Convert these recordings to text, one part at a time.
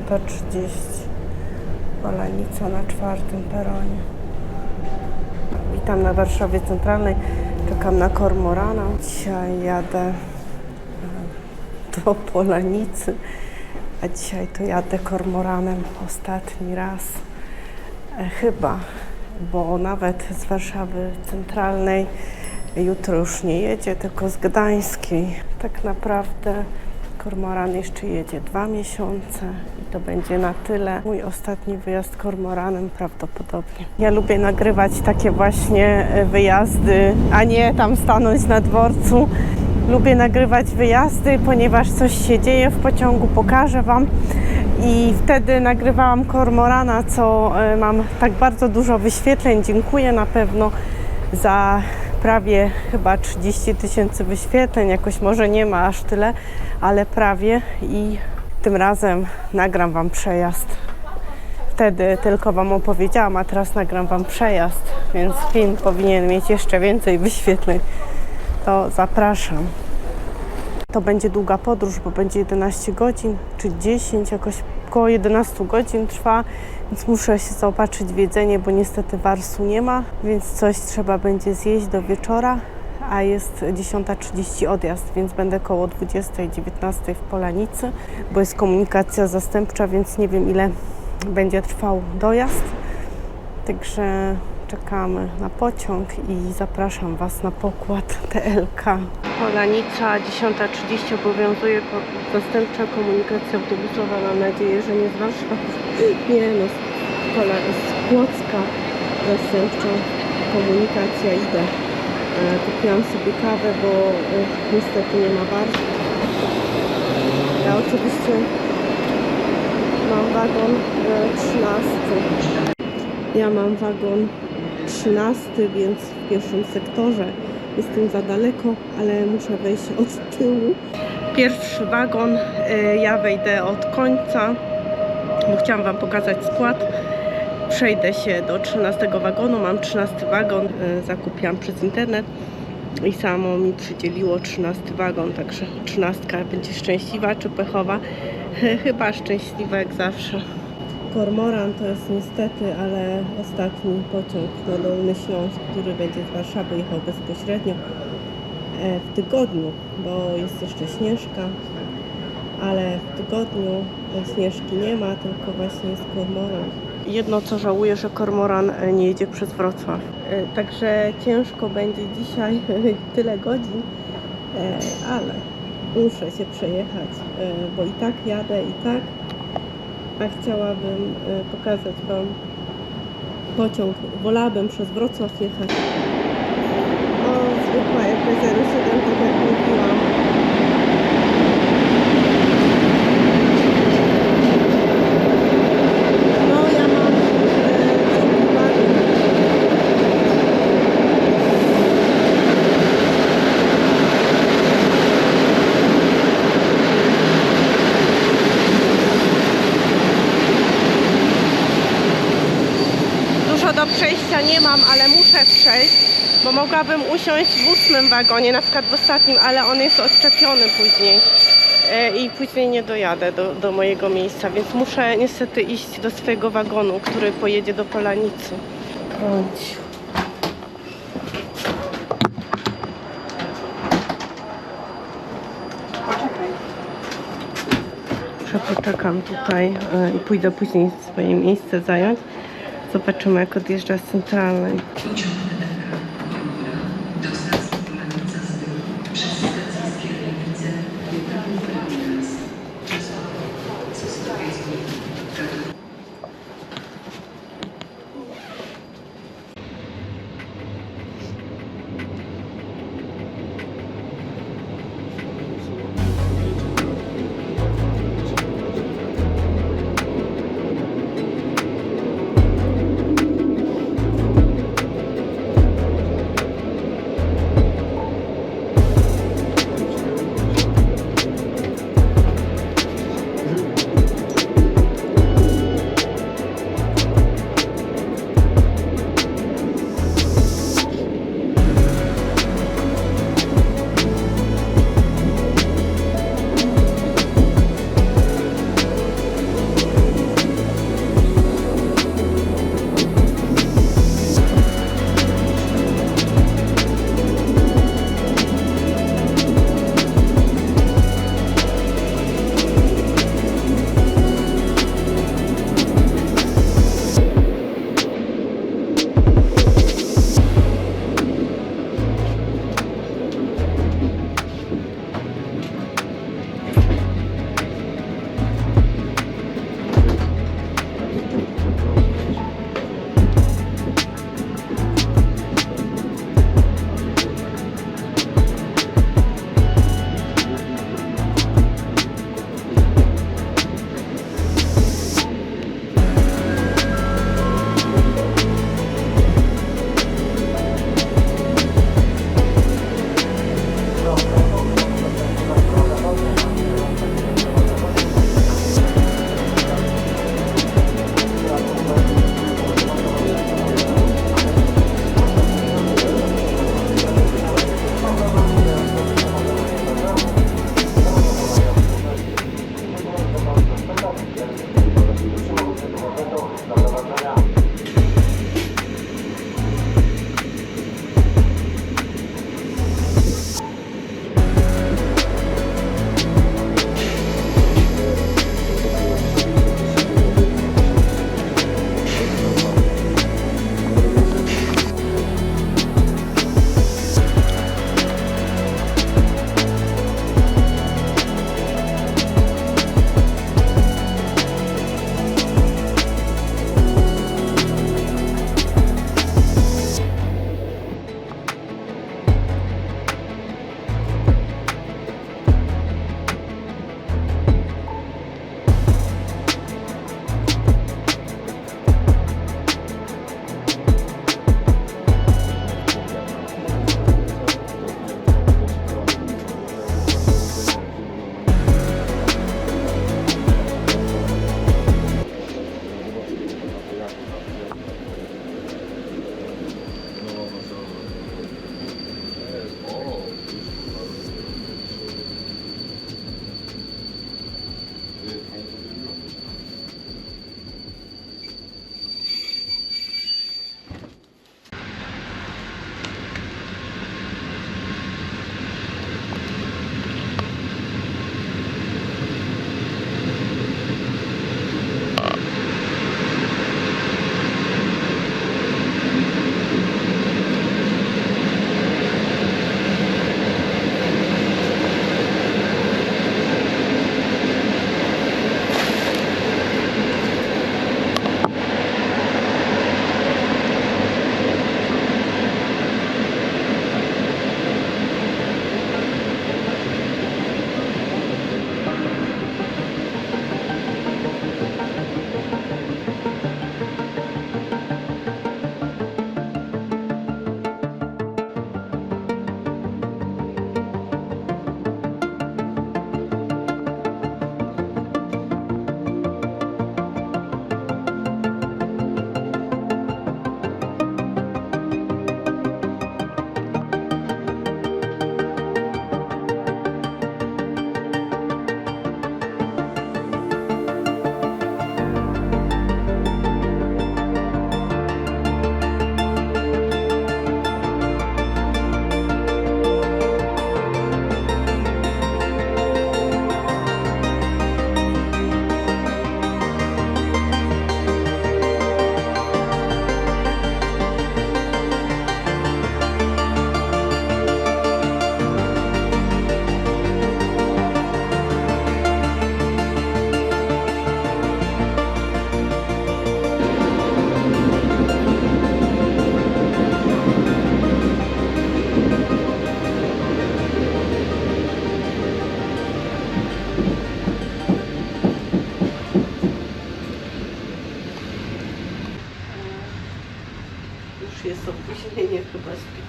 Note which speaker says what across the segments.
Speaker 1: 10:30. Polanica na 4. peronie. Witam na Warszawie Centralnej. Czekam na kormorana. Dzisiaj jadę do Polanicy, a dzisiaj to jadę kormoranem ostatni raz. Chyba, bo nawet z Warszawy Centralnej jutro już nie jedzie, tylko z Gdańskiej. Tak naprawdę kormoran jeszcze jedzie 2 miesiące i to będzie na tyle. Mój ostatni wyjazd kormoranem prawdopodobnie. Ja lubię nagrywać takie właśnie wyjazdy, a nie tam stanąć na dworcu. Lubię nagrywać wyjazdy, ponieważ coś się dzieje w pociągu, pokażę Wam. I wtedy nagrywałam kormorana, co mam tak bardzo dużo wyświetleń. Dziękuję na pewno za prawie chyba 30 000 wyświetleń. Jakoś może nie ma aż tyle, ale prawie. I tym razem nagram Wam przejazd. Wtedy tylko Wam opowiedziałam, a teraz nagram Wam przejazd, więc film powinien mieć jeszcze więcej wyświetleń. To zapraszam. To będzie długa podróż, bo będzie 11 godzin czy 10, jakoś około 11 godzin trwa, więc muszę się zaopatrzyć w jedzenie, bo niestety warsu nie ma, więc coś trzeba będzie zjeść do wieczora, a jest 10:30 odjazd, więc będę koło 20:19 w Polanicy, bo jest komunikacja zastępcza, więc nie wiem, ile będzie trwał dojazd. Także czekamy na pociąg i zapraszam Was na pokład TLK. Polanica, 10:30 obowiązuje zastępcza komunikacja autobusowa. Mam nadzieję, że nie z Warszawy. Nie no, z Płocka zastępcza komunikacja. Idę. Kupiłam sobie kawę, bo niestety nie ma bar. Ja oczywiście mam wagon 13. Ja mam wagon 13, więc w pierwszym sektorze jestem za daleko, ale muszę wejść od tyłu. Pierwszy wagon, ja wejdę od końca, bo chciałam Wam pokazać skład. Przejdę się do 13 wagonu, mam 13 wagon, zakupiłam przez internet i samo mi przydzieliło 13 wagon, także 13 będzie szczęśliwa czy pechowa? Chyba szczęśliwa jak zawsze. Kormoran to jest niestety, ale ostatni pociąg na Dolny Śląsk, który będzie z Warszawy jechał bezpośrednio w tygodniu, bo jest jeszcze Śnieżka, ale w tygodniu Śnieżki nie ma, tylko właśnie jest kormoran. Jedno co żałuję, że kormoran nie jedzie przez Wrocław, także ciężko będzie dzisiaj tyle godzin, ale muszę się przejechać, bo i tak jadę, i tak. A chciałabym pokazać Wam pociąg. Wolałabym przez Wrocław jechać. O, zwykła EP07, tak jak mówiłam. No, ja mam do przejścia nie mam, ale muszę przejść, bo mogłabym usiąść w 8 wagonie, na przykład w ostatnim, ale on jest odczepiony później i później nie dojadę do mojego miejsca, więc muszę niestety iść do swojego wagonu, który pojedzie do Polanicy. Bądź. Poczekam tutaj i pójdę później swoje miejsce zająć. Zobaczymy, jak odjeżdża z Centralnej.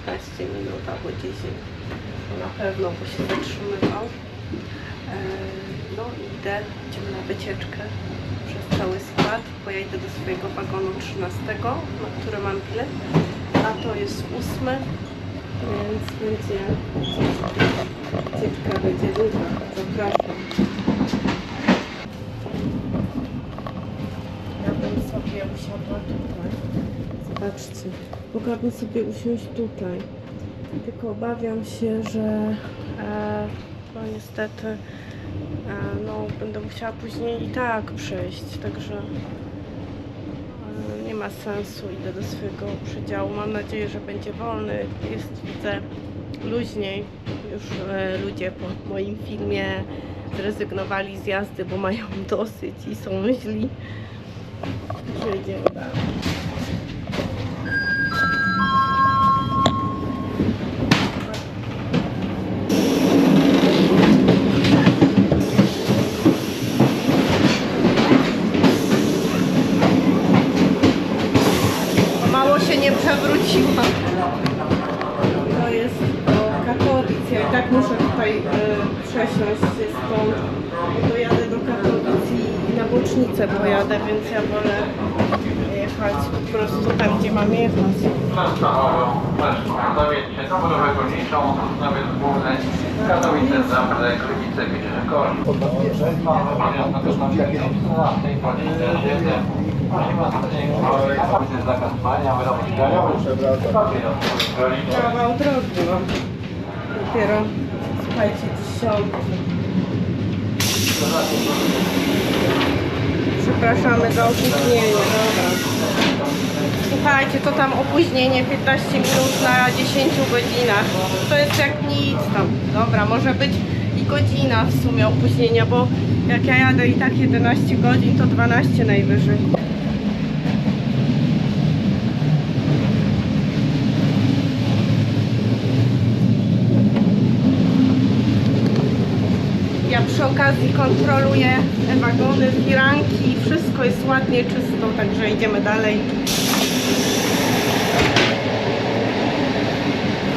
Speaker 1: 15 minut albo 10. To na pewno, bo się zatrzymywał. No idę, idziemy na wycieczkę przez cały skład, bo ja idę do swojego wagonu 13, na który mam bilet, a to jest 8, więc wycieczka będzie długa. Zapraszam. Ja bym sobie usiadła tutaj. Zobaczcie, mogłabym sobie usiąść tutaj. Tylko obawiam się, że no niestety no, będę musiała później i tak przejść, także nie ma sensu, idę do swojego przedziału. Mam nadzieję, że będzie wolny. Jest, widzę, luźniej. Już ludzie po moim filmie zrezygnowali z jazdy, bo mają dosyć i są źli. Jedziemy dalej. Nie przewróciła. To jest do Katowic. Ja i tak muszę tutaj przesiąść się stąd. Dojadę do Katowic i na bocznicę pojadę, więc ja wolę jechać po prostu tam, gdzie mam jechać. Katowice, Zabrze, Gliwice, kawał drogi mam. Dopiero, słuchajcie, 10. Przepraszamy za opóźnienie, dobra. Słuchajcie, to tam opóźnienie 15 minut na 10 godzinach. To jest jak nic tam. Dobra, może być i godzina w sumie opóźnienia, bo jak ja jadę i tak 11 godzin, to 12 najwyżej. Ja przy okazji kontroluję wagony, firanki, wszystko jest ładnie, czysto, także idziemy dalej.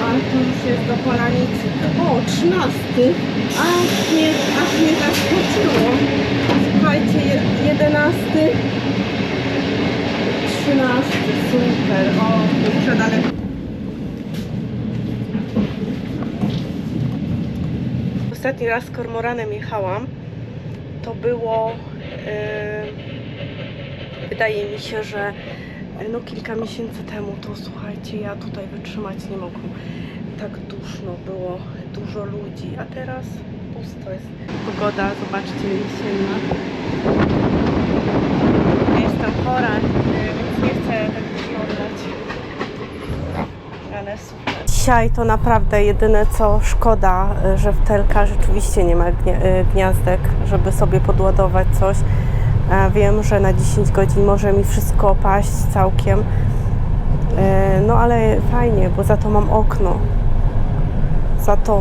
Speaker 1: A tu już jest do Polanicy. O, 13. Aż mnie zaskoczyło. Słuchajcie, 11. 13. Super. O, muszę daleko. Ostatni raz z kormoranem jechałam, to było, wydaje mi się, że no kilka miesięcy temu, to słuchajcie, ja tutaj wytrzymać nie mogłam. Tak duszno było, dużo ludzi, a teraz pusto jest. Pogoda, zobaczcie, jesienna. Ja jestem chora, więc nie chcę tak wyglądać, ale super. Dzisiaj to naprawdę jedyne co szkoda, że w Telka rzeczywiście nie ma gniazdek, żeby sobie podładować coś. Wiem, że na 10 godzin może mi wszystko opaść całkiem. No ale fajnie, bo za to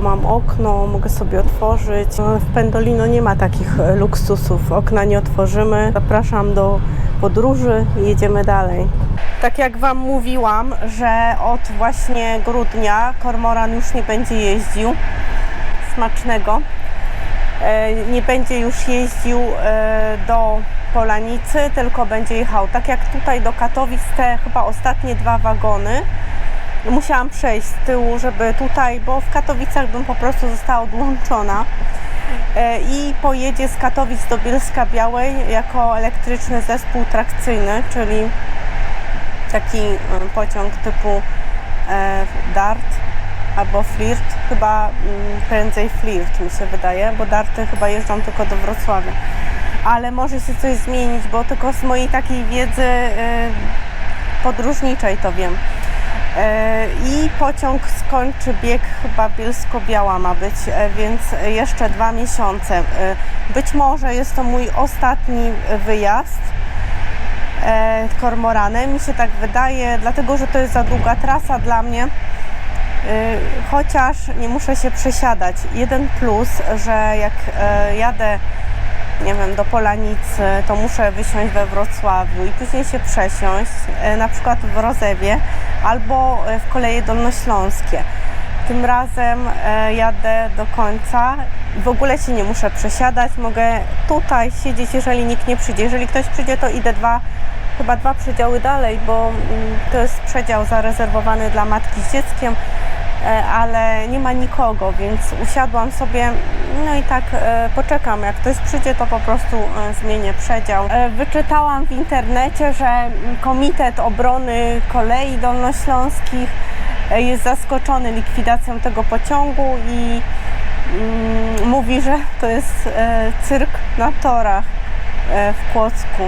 Speaker 1: mam okno. Mogę sobie otworzyć. W Pendolino nie ma takich luksusów. Okna nie otworzymy. Zapraszam do podróży i jedziemy dalej. Tak jak Wam mówiłam, że od właśnie grudnia kormoran już nie będzie jeździł. Smacznego. Nie będzie już jeździł do Polanicy, tylko będzie jechał. Tak jak tutaj do Katowic, te chyba ostatnie 2 wagony musiałam przejść z tyłu, żeby tutaj, bo w Katowicach bym po prostu została odłączona i pojedzie z Katowic do Bielska-Białej jako elektryczny zespół trakcyjny, czyli taki pociąg typu Dart albo Flirt, chyba prędzej Flirt mi się wydaje, bo Darty chyba jeżdżą tylko do Wrocławia. Ale może się coś zmienić, bo tylko z mojej takiej wiedzy podróżniczej to wiem. I pociąg skończy bieg, chyba Bielsko-Biała ma być, więc jeszcze 2 miesiące. Być może jest to mój ostatni wyjazd kormoranem, mi się tak wydaje, dlatego że to jest za długa trasa dla mnie, chociaż nie muszę się przesiadać. Jeden plus, że jak jadę nie wiem, do Polanicy, to muszę wysiąść we Wrocławiu i później się przesiąść, na przykład w Rozewie albo w Koleje Dolnośląskie. Tym razem jadę do końca. W ogóle się nie muszę przesiadać, mogę tutaj siedzieć, jeżeli nikt nie przyjdzie. Jeżeli ktoś przyjdzie, to idę chyba dwa przedziały dalej, bo to jest przedział zarezerwowany dla matki z dzieckiem, ale nie ma nikogo, więc usiadłam sobie, no i tak poczekam. Jak ktoś przyjdzie, to po prostu zmienię przedział. Wyczytałam w internecie, że Komitet Obrony Kolei Dolnośląskich jest zaskoczony likwidacją tego pociągu i mówi, że to jest cyrk na torach w Kłodzku,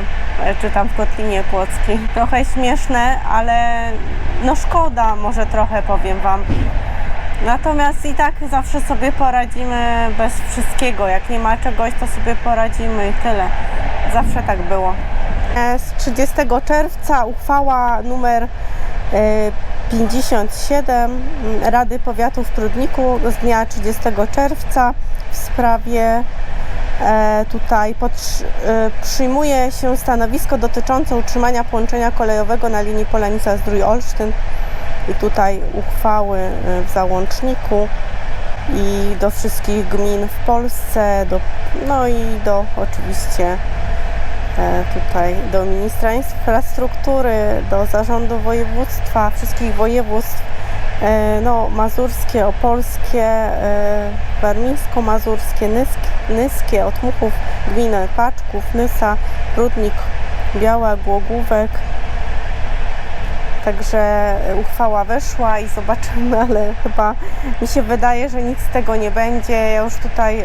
Speaker 1: czy tam w Kotlinie Kłodzkiej. Trochę śmieszne, ale no szkoda może trochę, powiem Wam. Natomiast i tak zawsze sobie poradzimy bez wszystkiego. Jak nie ma czegoś, to sobie poradzimy i tyle. Zawsze tak było. Z 30 czerwca uchwała numer 57 Rady Powiatu w Prudniku z dnia 30 czerwca w sprawie przyjmuje się stanowisko dotyczące utrzymania połączenia kolejowego na linii Polanica-Zdrój-Olsztyn i tutaj uchwały w załączniku i do wszystkich gmin w Polsce, no i do oczywiście tutaj do ministra infrastruktury, do zarządu województwa, wszystkich województw, no, mazurskie, opolskie, warmińsko-mazurskie, nyskie, Otmuchów, gminy Paczków, Nysa, Prudnik, Biała, Głogówek. Także uchwała weszła i zobaczymy, ale chyba mi się wydaje, że nic z tego nie będzie. Ja już tutaj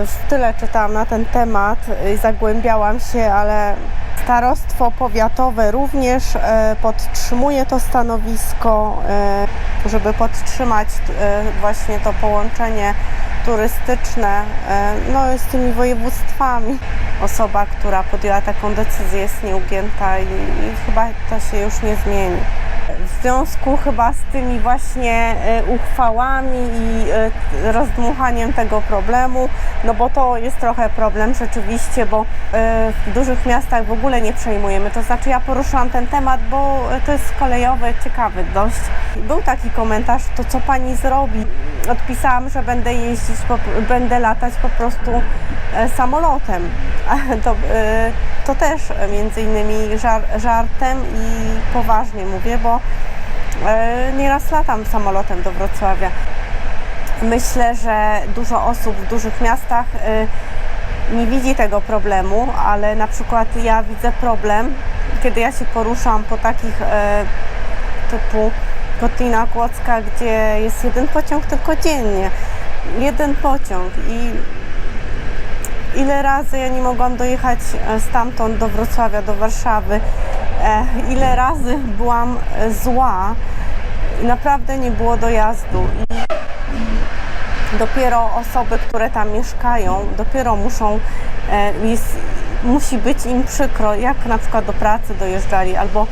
Speaker 1: już tyle czytałam na ten temat i zagłębiałam się, ale starostwo powiatowe również podtrzymuje to stanowisko, żeby podtrzymać właśnie to połączenie turystyczne, no, z tymi województwami. Osoba, która podjęła taką decyzję, jest nieugięta i chyba to się już nie zmieni. W związku chyba z tymi właśnie uchwałami i rozdmuchaniem tego problemu, no bo to jest trochę problem rzeczywiście, bo w dużych miastach w ogóle nie przejmujemy. To znaczy ja poruszyłam ten temat, bo to jest kolejowy, ciekawy dość. Był taki komentarz, to co pani zrobi? Odpisałam, że będę jeździć, będę latać po prostu samolotem. To też między innymi żartem i poważnie mówię, bo nieraz latam samolotem do Wrocławia. Myślę, że dużo osób w dużych miastach nie widzi tego problemu, ale na przykład ja widzę problem, kiedy ja się poruszam po takich typu Kotlina Kłodzka, gdzie jest jeden pociąg tylko dziennie. Jeden pociąg i ile razy ja nie mogłam dojechać stamtąd do Wrocławia, do Warszawy. Ile razy byłam zła i naprawdę nie było dojazdu. I dopiero osoby, które tam mieszkają, dopiero musi być im przykro, jak na przykład do pracy dojeżdżali, albo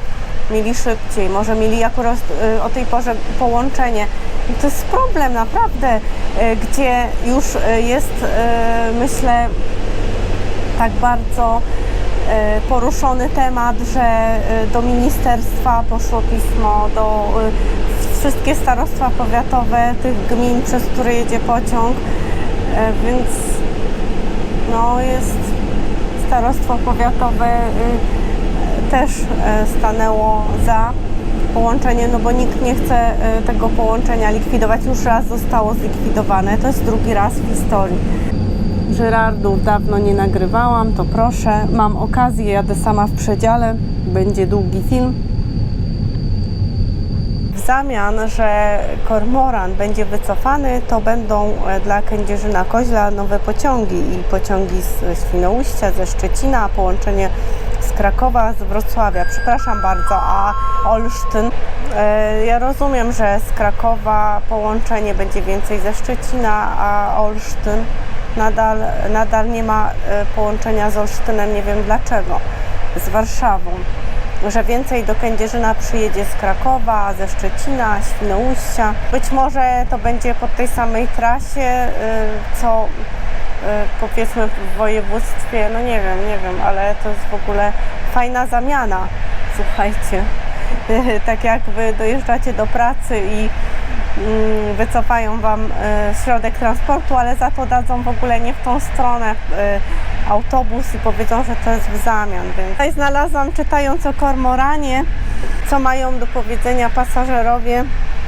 Speaker 1: mieli szybciej, może mieli akurat o tej porze połączenie. I to jest problem naprawdę, gdzie już jest, myślę, tak bardzo poruszony temat, że do ministerstwa poszło pismo, do wszystkie starostwa powiatowe tych gmin, przez które jedzie pociąg, więc no, jest starostwo powiatowe też stanęło za połączenie, no bo nikt nie chce tego połączenia likwidować. Już raz zostało zlikwidowane, to jest drugi raz w historii. Żyrardów dawno nie nagrywałam, to proszę, mam okazję, jadę sama w przedziale, będzie długi film. W zamian, że kormoran będzie wycofany, to będą dla Kędzierzyna-Koźla nowe pociągi i pociągi z Świnoujścia, ze Szczecina, połączenie z Krakowa, z Wrocławia. Przepraszam bardzo, a Olsztyn, ja rozumiem, że z Krakowa połączenie będzie więcej ze Szczecina, a Olsztyn nadal nie ma połączenia z Olsztynem, nie wiem dlaczego, z Warszawą. Że więcej do Kędzierzyna przyjedzie z Krakowa, ze Szczecina, Świnoujścia. Być może to będzie po tej samej trasie, co powiedzmy w województwie, no nie wiem, ale to jest w ogóle fajna zamiana, słuchajcie. Tak jak wy dojeżdżacie do pracy i wycofają wam środek transportu, ale za to dadzą w ogóle nie w tą stronę autobus i powiedzą, że to jest w zamian. Więc tutaj znalazłam, czytając o kormoranie, co mają do powiedzenia pasażerowie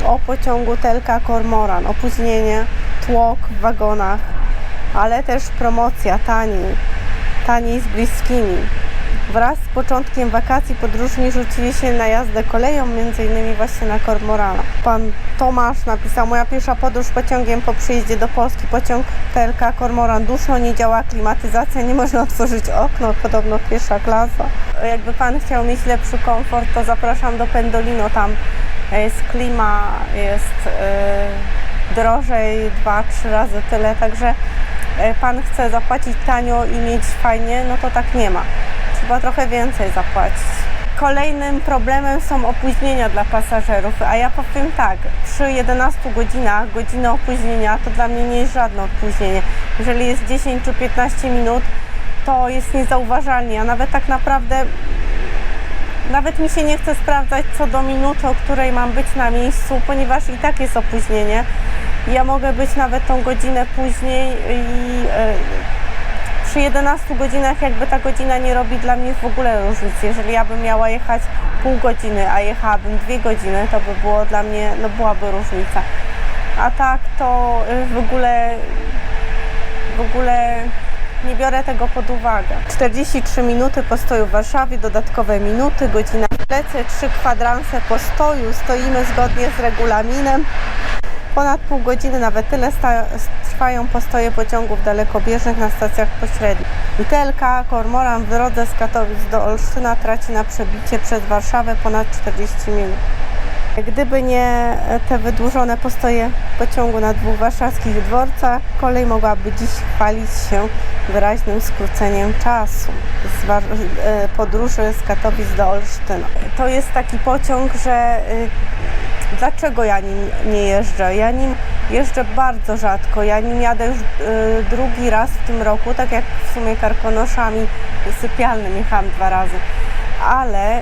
Speaker 1: o pociągu Telka Kormoran. Opóźnienie, tłok w wagonach, ale też promocja, taniej z bliskimi. Wraz z początkiem wakacji podróżni rzucili się na jazdę koleją, m.in. właśnie na Kormorana. Pan Tomasz napisał: moja pierwsza podróż pociągiem po przyjeździe do Polski. Pociąg TLK Kormoran, duszno, nie działa klimatyzacja, nie można otworzyć okno, podobno pierwsza klasa. Jakby pan chciał mieć lepszy komfort, to zapraszam do Pendolino, tam jest klima, jest drożej 2-3 razy tyle, także pan chce zapłacić tanio i mieć fajnie, no to tak nie ma. Trzeba trochę więcej zapłacić. Kolejnym problemem są opóźnienia dla pasażerów, a ja powiem tak, przy 11 godzinach, godzina opóźnienia to dla mnie nie jest żadne opóźnienie. Jeżeli jest 10 czy 15 minut, to jest niezauważalnie, a nawet tak naprawdę nawet mi się nie chce sprawdzać co do minuty, o której mam być na miejscu, ponieważ i tak jest opóźnienie. Ja mogę być nawet tą godzinę później i przy 11 godzinach jakby ta godzina nie robi dla mnie w ogóle różnicy. Jeżeli ja bym miała jechać pół godziny, a jechałabym 2 godziny, to by było dla mnie, no byłaby różnica. A tak to w ogóle nie biorę tego pod uwagę. 43 minuty postoju w Warszawie, dodatkowe minuty, godzina w plecy, 3 kwadranse postoju, stoimy zgodnie z regulaminem. Ponad pół godziny, nawet tyle trwają postoje pociągów dalekobieżnych na stacjach pośrednich. TLK Kormoran w drodze z Katowic do Olsztyna traci na przebicie przez Warszawę ponad 40 minut. Gdyby nie te wydłużone postoje pociągu na 2 warszawskich dworcach, kolej mogłaby dziś chwalić się wyraźnym skróceniem czasu podróży z Katowic do Olsztyna. To jest taki pociąg, że dlaczego ja nim nie jeżdżę? Ja nim jeżdżę bardzo rzadko. Ja nim jadę już drugi raz w tym roku, tak jak w sumie Karkonoszami sypialnym jechałam 2 razy. Ale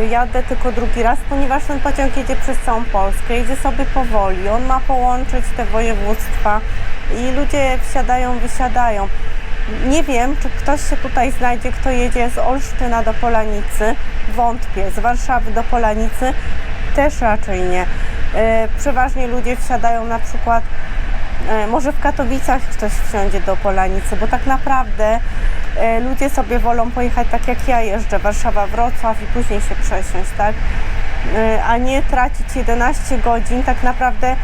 Speaker 1: jadę tylko drugi raz, ponieważ ten pociąg jedzie przez całą Polskę, jedzie sobie powoli. On ma połączyć te województwa i ludzie wsiadają, wysiadają. Nie wiem, czy ktoś się tutaj znajdzie, kto jedzie z Olsztyna do Polanicy. Wątpię. Z Warszawy do Polanicy też raczej nie. Przeważnie ludzie wsiadają na przykład, może w Katowicach ktoś wsiądzie do Polanicy, bo tak naprawdę ludzie sobie wolą pojechać tak jak ja jeżdżę, Warszawa, Wrocław i później się przesiąść, tak? A nie tracić 11 godzin, tak naprawdę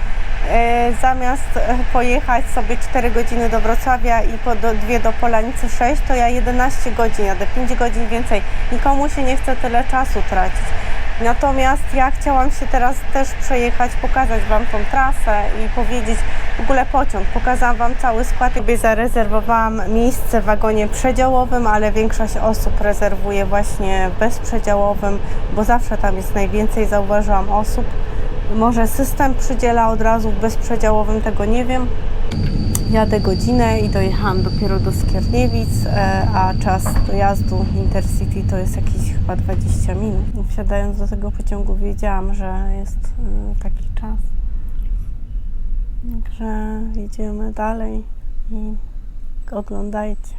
Speaker 1: zamiast pojechać sobie 4 godziny do Wrocławia i 2 do Polanicy 6, to ja 11 godzin jadę, 5 godzin więcej. Nikomu się nie chce tyle czasu tracić. Natomiast ja chciałam się teraz też przejechać, pokazać Wam tą trasę i powiedzieć w ogóle pociąg. Pokazałam Wam cały skład. Sobie zarezerwowałam miejsce w wagonie przedziałowym, ale większość osób rezerwuje właśnie w bezprzedziałowym, bo zawsze tam jest najwięcej, zauważyłam, osób. Może system przydziela od razu w bezprzedziałowym, tego nie wiem. Jadę godzinę i dojechałam dopiero do Skierniewic, a czas dojazdu Intercity to jest jakieś chyba 20 minut. Wsiadając do tego pociągu wiedziałam, że jest taki czas. Także jedziemy dalej i oglądajcie.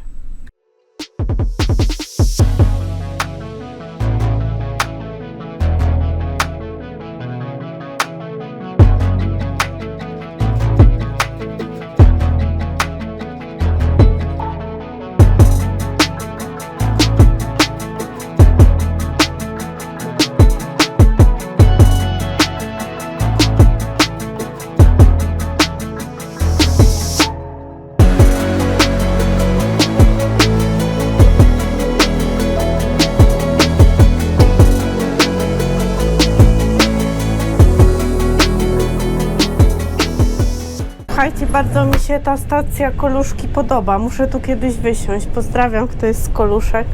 Speaker 1: Słuchajcie, bardzo mi się ta stacja Koluszki podoba. Muszę tu kiedyś wysiąść. Pozdrawiam, kto jest z Koluszek.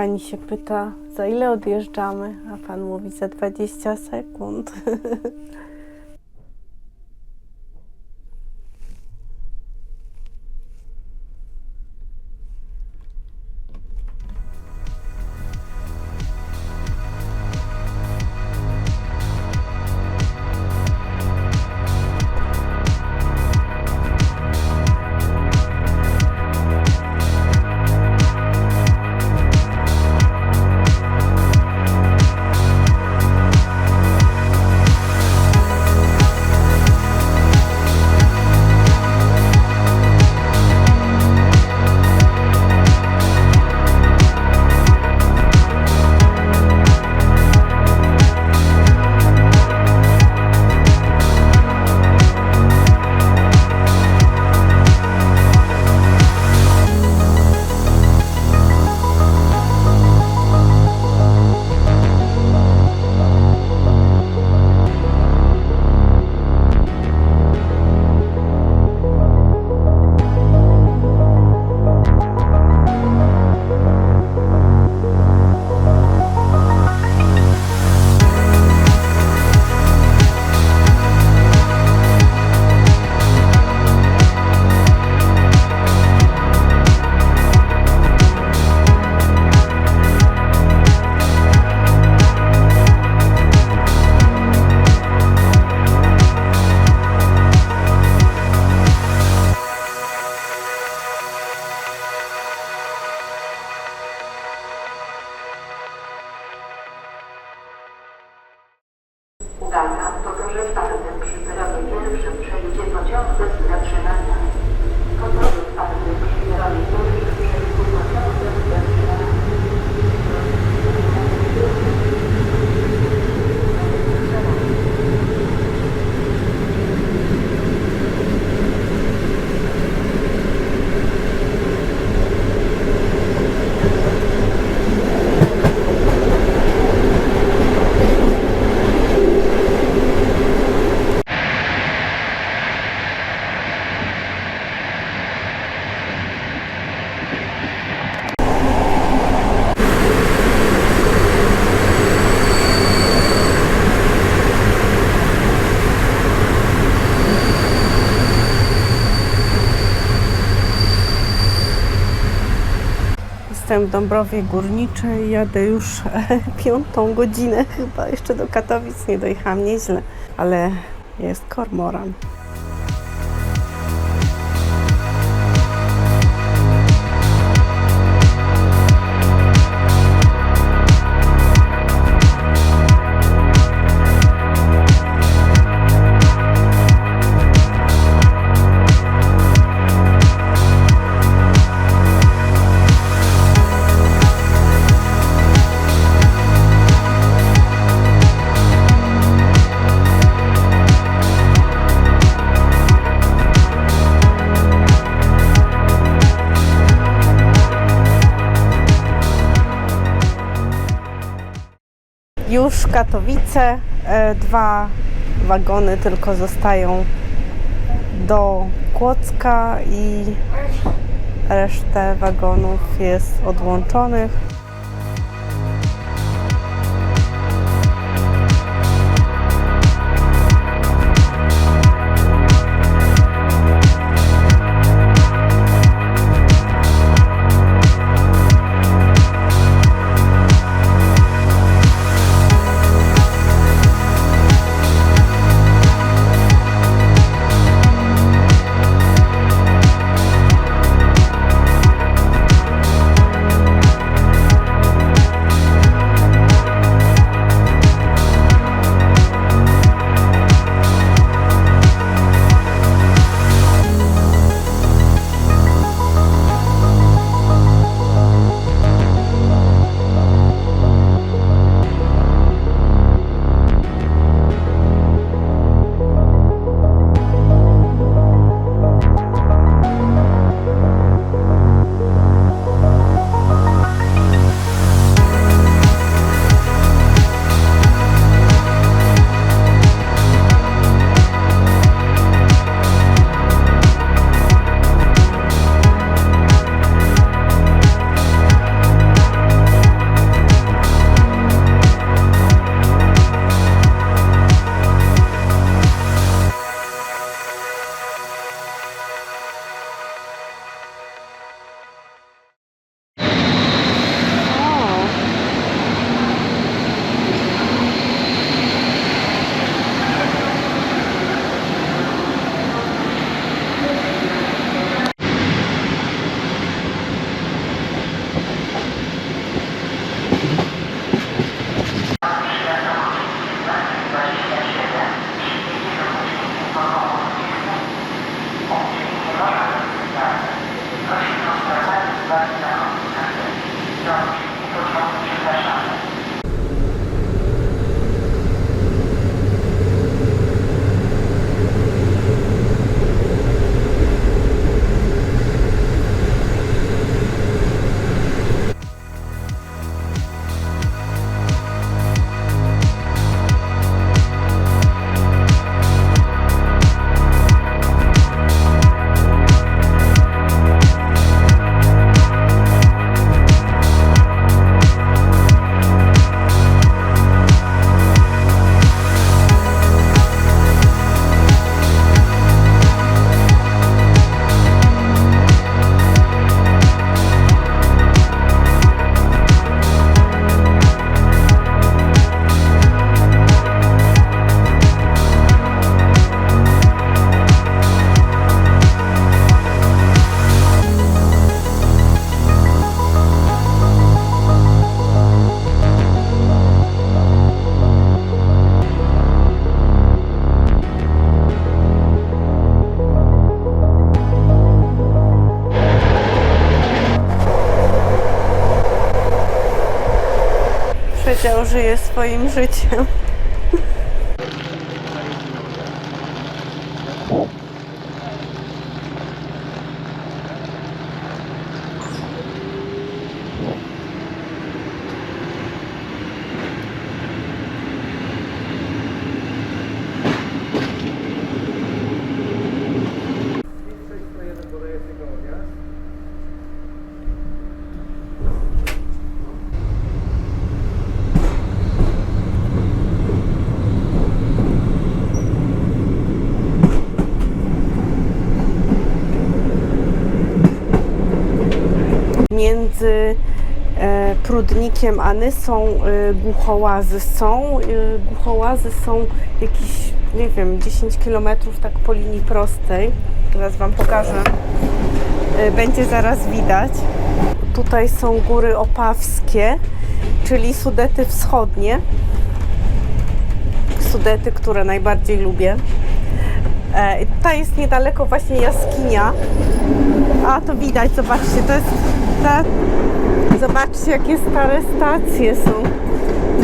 Speaker 1: Pani się pyta, za ile odjeżdżamy, a pan mówi za 20 sekund.
Speaker 2: Uwaga, podróże twarde przy peronie pierwszym przejdzie pociąg bez zatrzymania. Podróże twarde przy peronie pierwszym przejdzie pociąg bez zatrzymania.
Speaker 1: Jestem w Dąbrowie Górniczej, jadę już 5. godzinę chyba, jeszcze do Katowic nie dojechałam, nieźle, ale jest kormoran. Już Katowice, 2 wagony tylko zostają do Kłodzka i resztę wagonów jest odłączonych. żyje swoim życiem. Między Prudnikiem a Nysą Głuchołazy są. Głuchołazy są jakieś, nie wiem, 10 km tak po linii prostej. Teraz Wam pokażę. Będzie zaraz widać. Tutaj są Góry Opawskie, czyli Sudety Wschodnie. Sudety, które najbardziej lubię. Tutaj jest niedaleko właśnie jaskinia. A to widać, zobaczcie, to jest ta... Zobaczcie, jakie stare stacje są.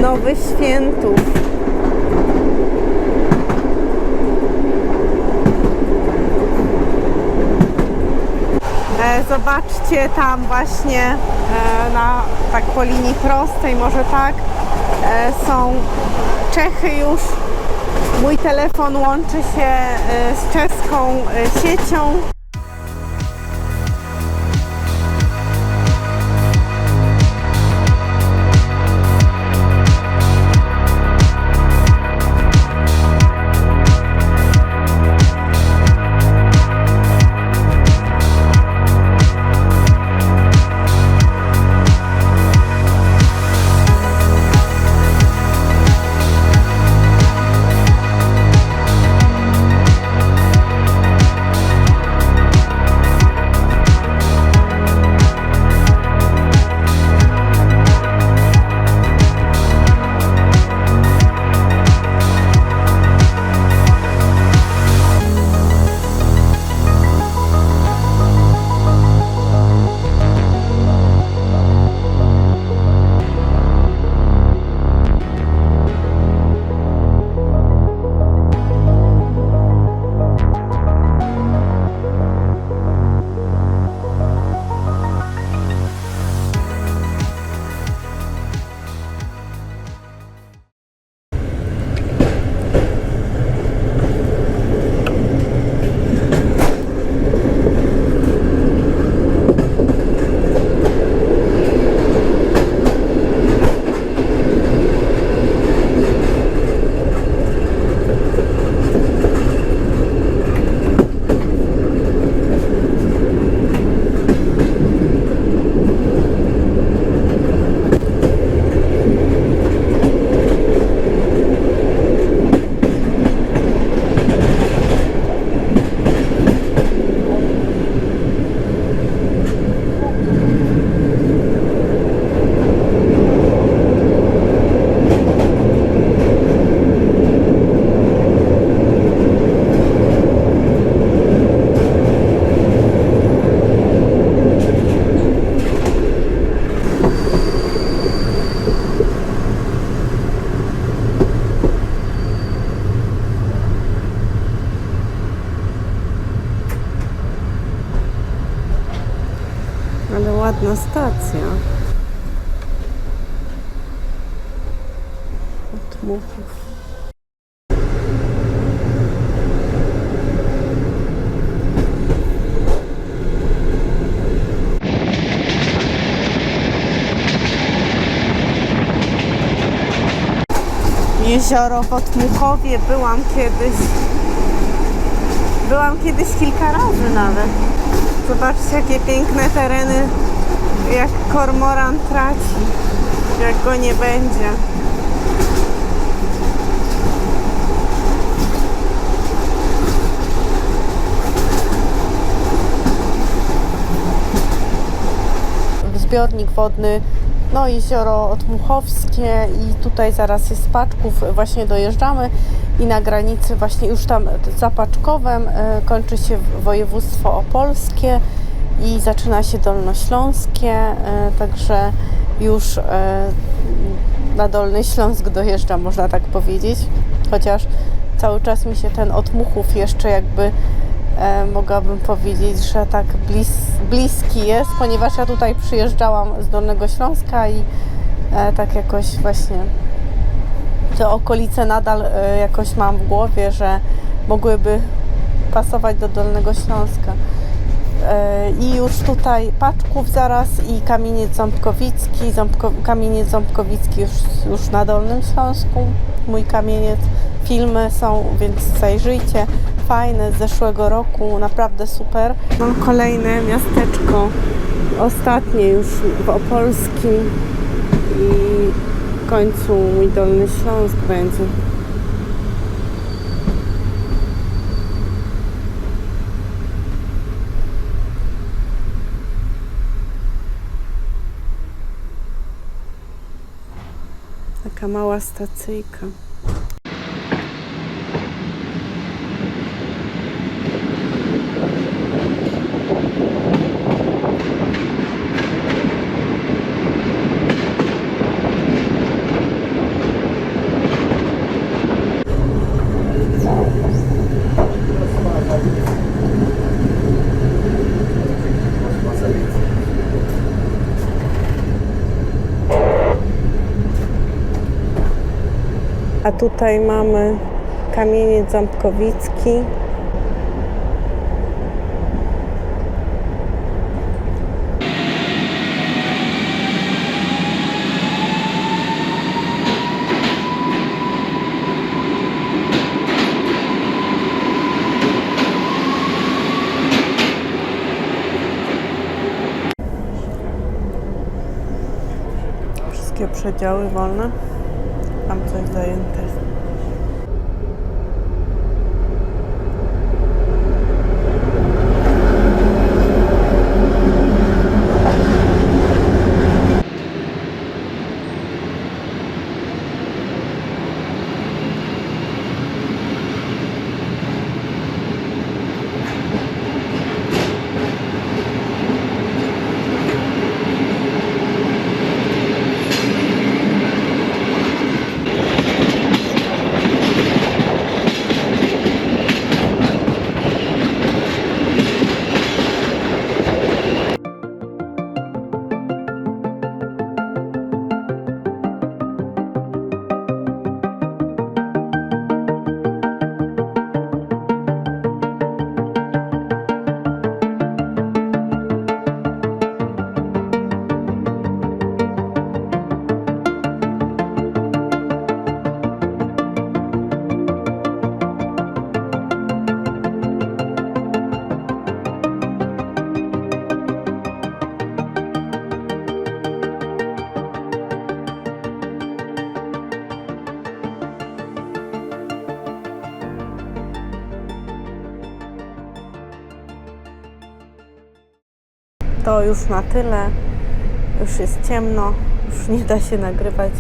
Speaker 1: Nowy Świętów. Zobaczcie tam właśnie tak po linii prostej, może tak, są Czechy już. Mój telefon łączy się z czeską siecią. Ale ładna stacja. Od Muchów. Jezioro w Otmuchowie byłam kiedyś kilka razy nawet. Zobaczcie, jakie piękne tereny, jak kormoran traci, jak go nie będzie. Zbiornik wodny, no jezioro Otmuchowskie i tutaj zaraz jest Paczków, właśnie dojeżdżamy i na granicy właśnie już tam za Paczkowem kończy się województwo opolskie i zaczyna się dolnośląskie, także już na Dolny Śląsk dojeżdżam, można tak powiedzieć. Chociaż cały czas mi się ten od Muchów jeszcze jakby mogłabym powiedzieć, że tak bliski jest, ponieważ ja tutaj przyjeżdżałam z Dolnego Śląska i tak jakoś właśnie te okolice nadal jakoś mam w głowie, że mogłyby pasować do Dolnego Śląska. I już tutaj Paczków zaraz i Kamieniec Ząbkowicki. Kamieniec Ząbkowicki już na Dolnym Śląsku. Mój kamieniec. Filmy są, więc zajrzyjcie. Fajne, z zeszłego roku, naprawdę super. Mam kolejne miasteczko, ostatnie już w Opolskim i w końcu mój Dolny Śląsk będzie. Taka mała stacyjka. A tutaj mamy Kamieniec Ząbkowicki. Wszystkie przedziały wolne. Mam coś zajęte. To już na tyle. Już jest ciemno, już nie da się nagrywać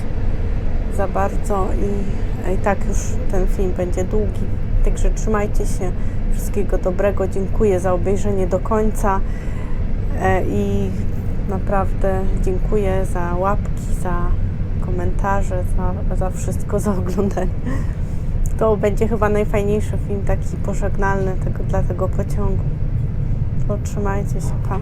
Speaker 1: za bardzo i tak już ten film będzie długi. Także trzymajcie się. Wszystkiego dobrego. Dziękuję za obejrzenie do końca i naprawdę dziękuję za łapki, za komentarze, za wszystko, za oglądanie. To będzie chyba najfajniejszy film taki pożegnalny dla tego pociągu. To trzymajcie się, pa.